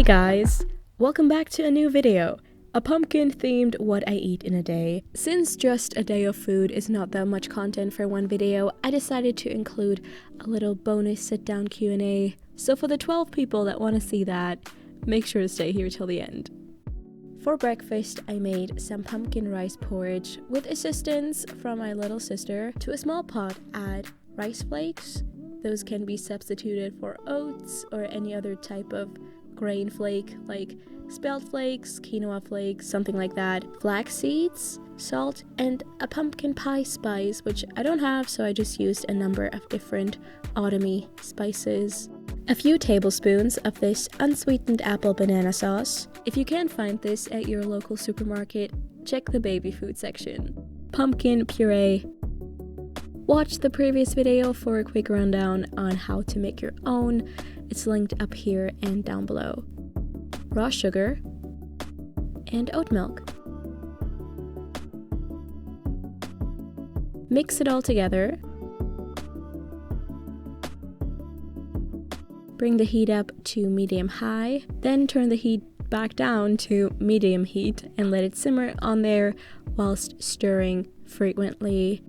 guys, welcome back to a new video, a pumpkin themed what I eat in a day. Since just a day of food is not that much content for one video, I decided to include a little bonus sit down Q&A. So for the 12 people that want to see that, make sure to stay here till the end. For breakfast, I made some pumpkin rice porridge with assistance from my little sister. To a small pot, add rice flakes. Those can be substituted for oats or any other type of grain flake like spelt flakes, quinoa flakes, something like that. Flax seeds, salt, and a pumpkin pie spice, which I don't have, so I just used a number of different autumny spices. A few tablespoons of this unsweetened apple banana sauce. If you can't find this at your local supermarket, check the baby food section. Pumpkin puree. Watch the previous video for a quick rundown on how to make your own. It's linked up here and down below. Raw sugar and oat milk. Mix it all together. Bring the heat up to medium-high, then turn the heat back down to medium heat and let it simmer on there whilst stirring frequently.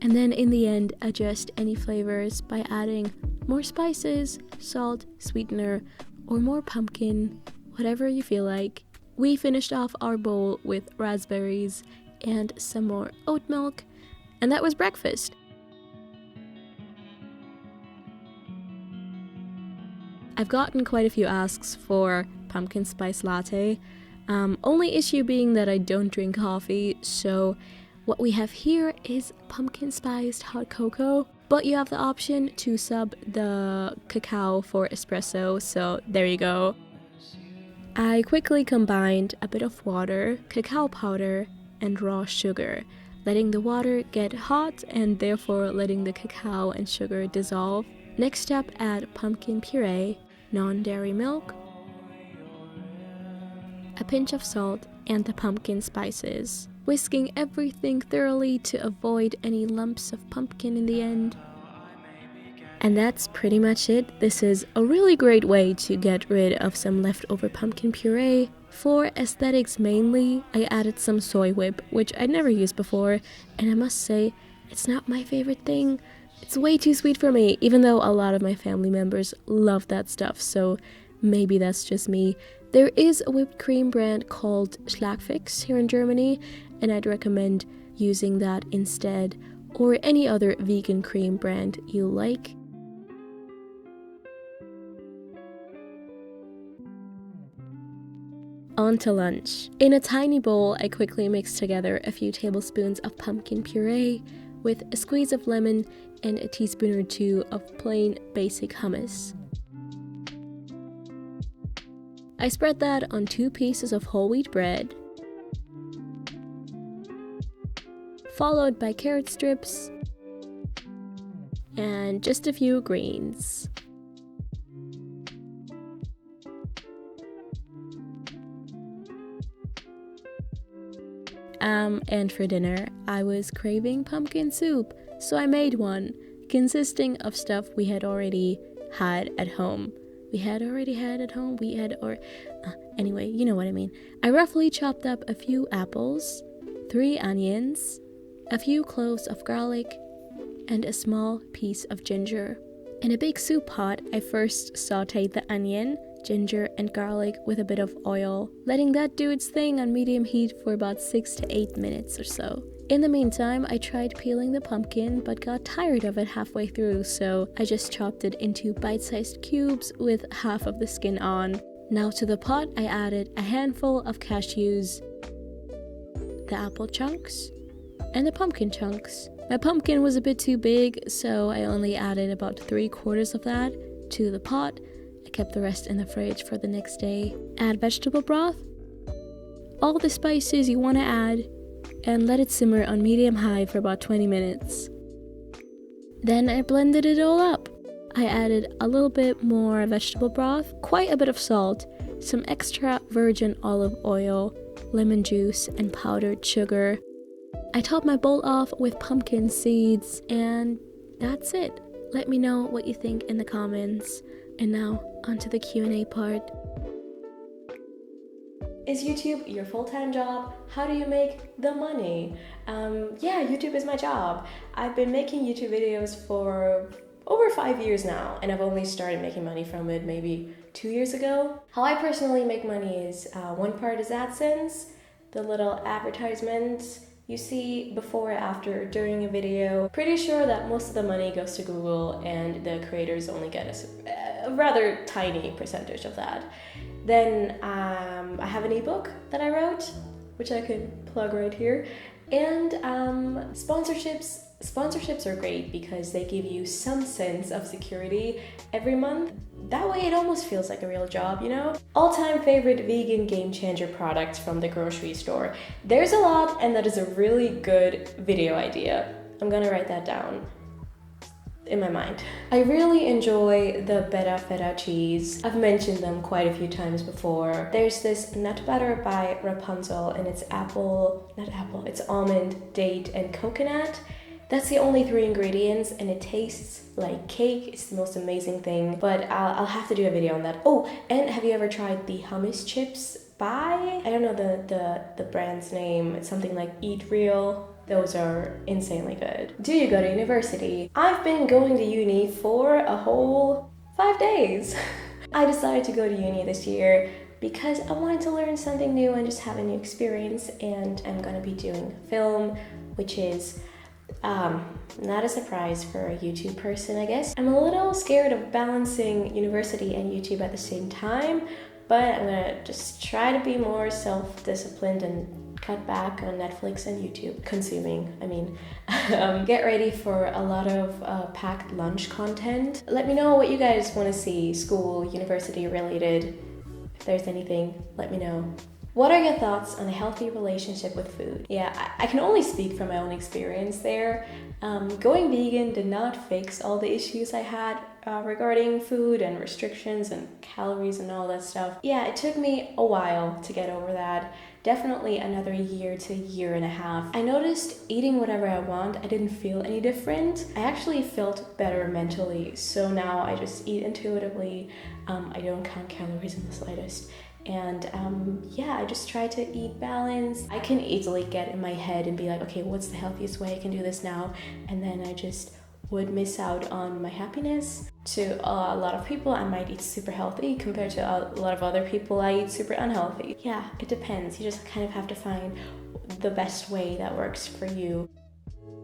And then in the end, adjust any flavors by adding more spices, salt, sweetener, or more pumpkin, whatever you feel like. We finished off our bowl with raspberries and some more oat milk, and that was breakfast. I've gotten quite a few asks for pumpkin spice latte, only issue being that I don't drink coffee, so what we have here is pumpkin spiced hot cocoa, but you have the option to sub the cacao for espresso, so there you go. I quickly combined a bit of water, cacao powder, and raw sugar, letting the water get hot and therefore letting the cacao and sugar dissolve. Next up, add pumpkin puree, non-dairy milk, a pinch of salt, and the pumpkin spices, whisking everything thoroughly to avoid any lumps of pumpkin in the end. And that's pretty much it. This is a really great way to get rid of some leftover pumpkin puree. For aesthetics mainly, I added some soy whip, which I'd never used before, and I must say, it's not my favorite thing. It's way too sweet for me, even though a lot of my family members love that stuff, so maybe that's just me. There is a whipped cream brand called Flakes here in Germany, and I'd recommend using that instead, or any other vegan cream brand you like. On to lunch. In a tiny bowl, I quickly mixed together a few tablespoons of pumpkin puree with a squeeze of lemon and a teaspoon or two of plain basic hummus. I spread that on 2 pieces of whole wheat bread, followed by carrot strips and just a few greens. And for dinner, I was craving pumpkin soup, so I made one, consisting of stuff we had already had at home. Anyway, you know what I mean. I roughly chopped up a few apples, 3 onions, a few cloves of garlic, and a small piece of ginger. In a big soup pot, I first sauteed the onion, ginger, and garlic with a bit of oil, letting that do its thing on medium heat for about 6 to 8 minutes or so. In the meantime, I tried peeling the pumpkin but got tired of it halfway through, so I just chopped it into bite-sized cubes with half of the skin on. Now to the pot, I added a handful of cashews, the apple chunks, and the pumpkin chunks. My pumpkin was a bit too big, so I only added about 3/4 of that to the pot. I kept the rest in the fridge for the next day. Add vegetable broth, all the spices you want to add, and let it simmer on medium-high for about 20 minutes. Then I blended it all up. I added a little bit more vegetable broth, quite a bit of salt, some extra virgin olive oil, lemon juice, and powdered sugar. I topped my bowl off with pumpkin seeds, and that's it. Let me know what you think in the comments. And now, onto the Q&A part. Is YouTube your full-time job? How do you make the money? Yeah, YouTube is my job. I've been making YouTube videos for over 5 years now, and I've only started making money from it maybe 2 years ago. How I personally make money is one part is AdSense, the little advertisements you see before, after, during a video. Pretty sure that most of the money goes to Google and the creators only get a rather tiny percentage of that. Then I have an ebook that I wrote, which I can plug right here. And sponsorships are great because they give you some sense of security every month. That way it almost feels like a real job, you know? All-time favorite vegan game changer products from the grocery store. There's a lot, and that is a really good video idea. I'm gonna write that down in my mind. I really enjoy the Beta Feta cheese. I've mentioned them quite a few times before. There's this nut butter by Rapunzel, and it's it's almond, date, and coconut. That's the only 3 ingredients, and it tastes like cake. It's the most amazing thing, but I'll have to do a video on that. Oh, and have you ever tried the hummus chips by, I don't know the brand's name, it's something like Eat Real. Those are insanely good. Do you go to university? I've been going to uni for a whole 5 days. I decided to go to uni this year because I wanted to learn something new and just have a new experience, and I'm gonna be doing film, which is not a surprise for a YouTube person, I guess. I'm a little scared of balancing university and YouTube at the same time, but I'm gonna just try to be more self-disciplined and cut back on Netflix and YouTube consuming. Get ready for a lot of packed lunch content. Let me know what you guys want to see, school, university related. If there's anything, let me know. What are your thoughts on a healthy relationship with food? Yeah, I can only speak from my own experience there. Going vegan did not fix all the issues I had regarding food and restrictions and calories and all that stuff. Yeah, it took me a while to get over that. Definitely another year to a year and a half. I noticed eating whatever I want, I didn't feel any different. I actually felt better mentally. So now I just eat intuitively. I don't count calories in the slightest. And yeah, I just try to eat balanced. I can easily get in my head and be like, okay, what's the healthiest way I can do this now? And then I just would miss out on my happiness. To a lot of people, I might eat super healthy compared to a lot of other people, I eat super unhealthy. Yeah, it depends. You just kind of have to find the best way that works for you.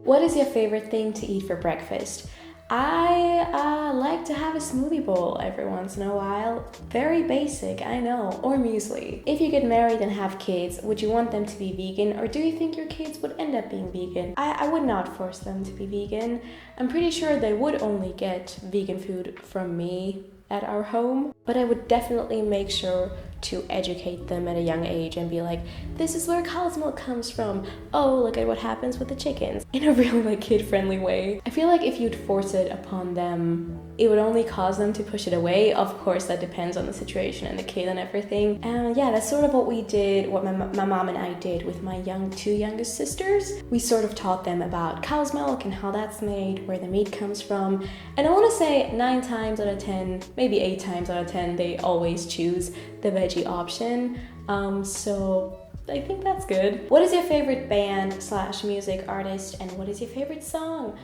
What is your favorite thing to eat for breakfast? I like to have a smoothie bowl every once in a while. Very basic, I know. Or muesli. If you get married and have kids, would you want them to be vegan, or do you think your kids would end up being vegan? I would not force them to be vegan. I'm pretty sure they would only get vegan food from me at our home, but I would definitely make sure to educate them at a young age and be like, this is where cow's milk comes from. Oh, look at what happens with the chickens. In a really kid-friendly way. I feel like if you'd force it upon them, it would only cause them to push it away. Of course, that depends on the situation and the kid and everything. And yeah, that's sort of what we did, what my mom and I did with my two youngest sisters. We sort of taught them about cow's milk and how that's made, where the meat comes from. And I want to say 9 times out of 10, maybe 8 times out of 10, they always choose the veggie option. So I think that's good. What is your favorite band / music artist, and what is your favorite song?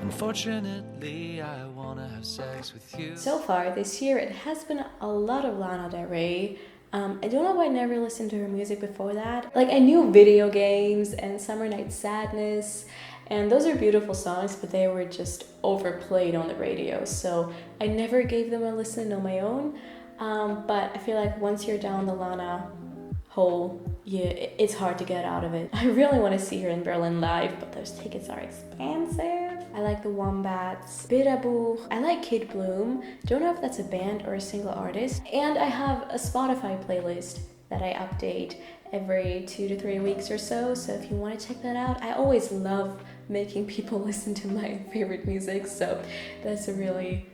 Unfortunately, I wanna have sex with you. So far this year, it has been a lot of Lana Del Rey. I don't know why I never listened to her music before that. I knew Video Games and Summer Night Sadness, and those are beautiful songs, but they were just overplayed on the radio, so I never gave them a listen on my own. But I feel like once you're down the Lana hole, it's hard to get out of it. I really want to see her in Berlin live, but those tickets are expensive. I like the Wombats, Birabu. I like Kid Bloom. Don't know if that's a band or a single artist. And I have a Spotify playlist that I update every 2 to 3 weeks or so. So if you want to check that out, I always love making people listen to my favorite music. So that's a really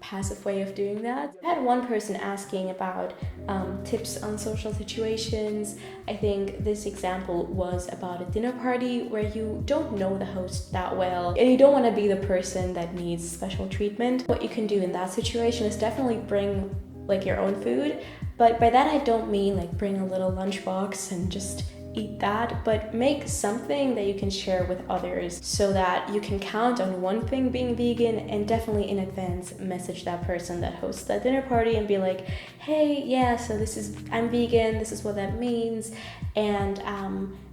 passive way of doing that. I had one person asking about tips on social situations. I think this example was about a dinner party where you don't know the host that well and you don't want to be the person that needs special treatment. What you can do in that situation is definitely bring like your own food, but by that I don't mean like bring a little lunchbox and just eat that, but make something that you can share with others so that you can count on one thing being vegan, and definitely in advance message that person that hosts that dinner party and be like, hey, yeah, so I'm vegan, this is what that means, and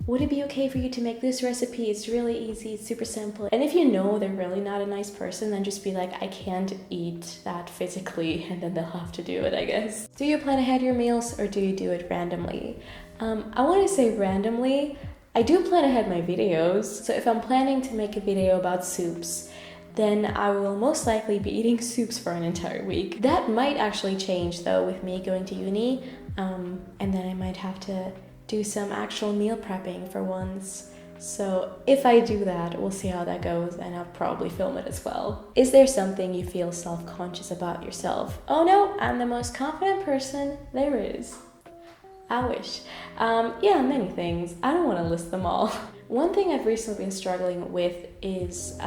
would it be okay for you to make this recipe? It's really easy, it's super simple. And if you know they're really not a nice person, then just be like, I can't eat that physically, and then they'll have to do it, I guess. Do you plan ahead your meals or do you do it randomly? I want to say randomly. I do plan ahead my videos, so if I'm planning to make a video about soups, then I will most likely be eating soups for an entire week. That might actually change though with me going to uni, and then I might have to do some actual meal prepping for once. So if I do that, we'll see how that goes, and I'll probably film it as well. Is there something you feel self-conscious about yourself? Oh no, I'm the most confident person there is. I wish. Yeah, many things. I don't want to list them all. One thing I've recently been struggling with is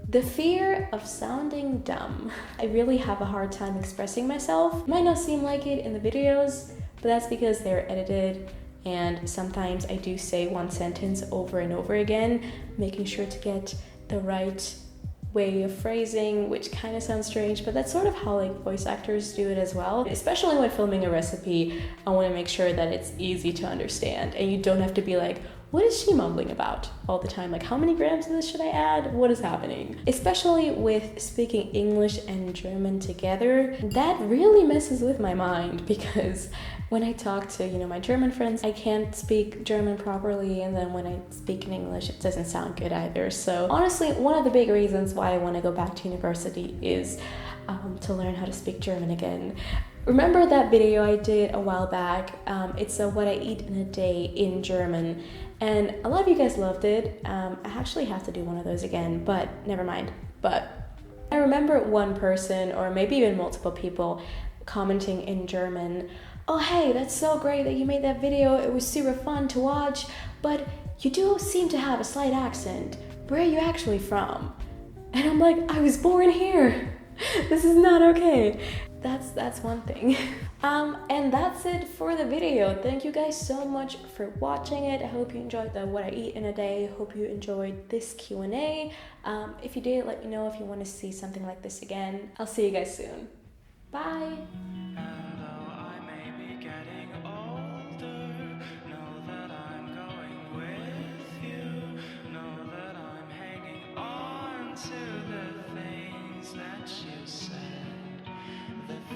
the fear of sounding dumb. I really have a hard time expressing myself. Might not seem like it in the videos, but that's because they're edited, and sometimes I do say one sentence over and over again, making sure to get the right way of phrasing, which kind of sounds strange, but that's sort of how like voice actors do it as well. Especially when filming a recipe, I want to make sure that it's easy to understand and you don't have to be like, what is she mumbling about all the time? Like, how many grams of this should I add? What is happening? Especially with speaking English and German together, that really messes with my mind, because when I talk to, my German friends, I can't speak German properly, and then when I speak in English, it doesn't sound good either. So honestly, one of the big reasons why I want to go back to university is to learn how to speak German again. Remember that video I did a while back? It's a what I eat in a day in German, and a lot of you guys loved it. I actually have to do one of those again, but never mind. But I remember one person, or maybe even multiple people, commenting in German, oh hey, that's so great that you made that video, it was super fun to watch, but you do seem to have a slight accent. Where are you actually from? And I'm like, I was born here. This is not okay. That's one thing. And that's it for the video. Thank you guys so much for watching it. I hope you enjoyed the what I eat in a day. Hope you enjoyed this Q&A. If you did, let me know if you want to see something like this again. I'll see you guys soon. Bye. To the things that you said, the